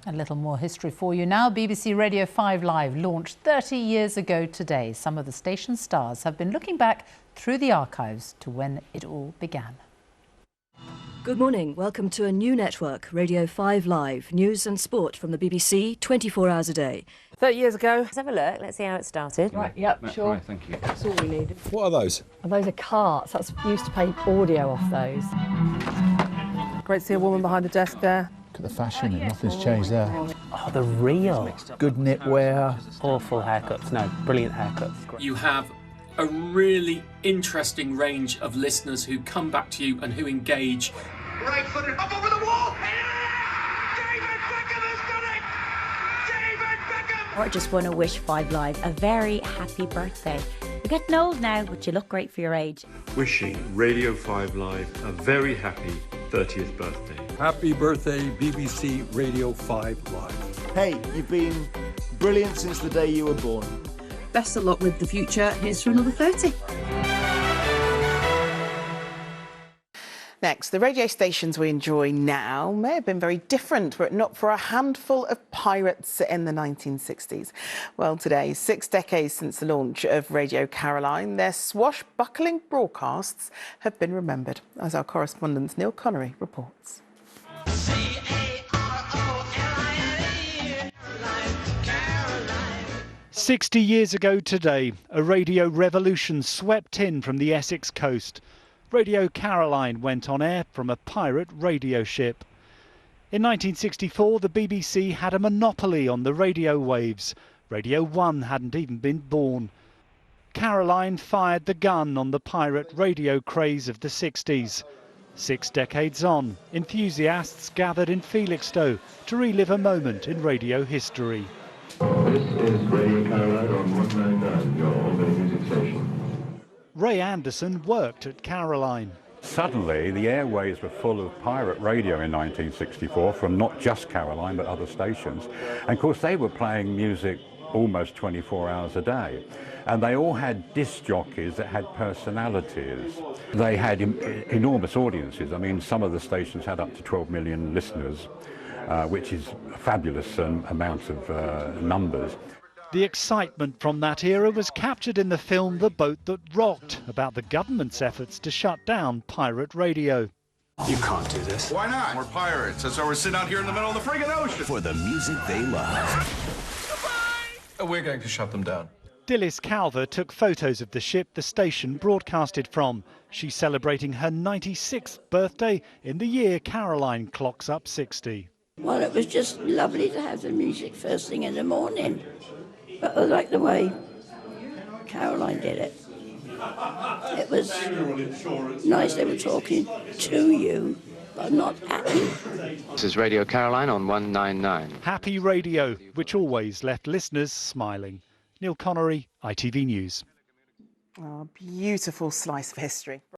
A little more history for you now. BBC Radio 5 Live launched 30 years ago today. Some of the station's stars have been looking back through the archives to when it all began. Good morning. Welcome to a new network, Radio 5 Live. News and sport from the BBC, 24 hours a day. 30 years ago. Let's have a look. Let's see how it started. Right, yep, sure. Right, thank you. That's all we needed. What are those? And those are carts. That's we used to play audio off those. Great to see a woman behind the desk there. Look at the fashion, nothing's changed there. Oh, the real. Good knitwear. Awful haircuts. No, brilliant haircuts. You have a really interesting range of listeners who come back to you and who engage. Right footed up over the wall. David Beckham has done it. David Beckham. I just want to wish 5 Live a very happy birthday. You're getting old now, but you look great for your age. Wishing Radio 5 Live a very happy 30th birthday. Happy birthday, BBC Radio 5 Live. Hey, you've been brilliant since the day you were born. Best of luck with the future. Here's to another 30. Next, the radio stations we enjoy now may have been very different were it not for a handful of pirates in the 1960s. Well, today, 6 decades since the launch of Radio Caroline, their swashbuckling broadcasts have been remembered, as our correspondent Neil Connery reports. 60 years ago today, a radio revolution swept in from the Essex coast. Radio Caroline went on air from a pirate radio ship. In 1964, the BBC had a monopoly on the radio waves. Radio 1 hadn't even been born. Caroline fired the gun on the pirate radio craze of the 60s. 6 decades on, enthusiasts gathered in Felixstowe to relive a moment in radio history. This is Radio Caroline on 199, your all-day music station. Ray Anderson worked at Caroline. Suddenly, the airways were full of pirate radio in 1964 from not just Caroline but other stations. And of course, they were playing music almost 24 hours a day. And they all had disc jockeys that had personalities. They had enormous audiences. I mean, some of the stations had up to 12 million listeners, which is a fabulous amount of numbers. The excitement from that era was captured in the film The Boat That Rocked, about the government's efforts to shut down pirate radio. You can't do this. Why not? We're pirates. That's why we're sitting out here in the middle of the friggin' ocean. For the music they love. We're going to shut them down. Dilys Calver took photos of the ship the station broadcasted from. She's celebrating her 96th birthday in the year Caroline clocks up 60. Well, it was just lovely to have the music first thing in the morning. But I like the way Caroline did it. It was nice they were talking to you, but not at you. This is Radio Caroline on 199. Happy radio, which always left listeners smiling. Neil Connery, ITV News. Oh, beautiful slice of history.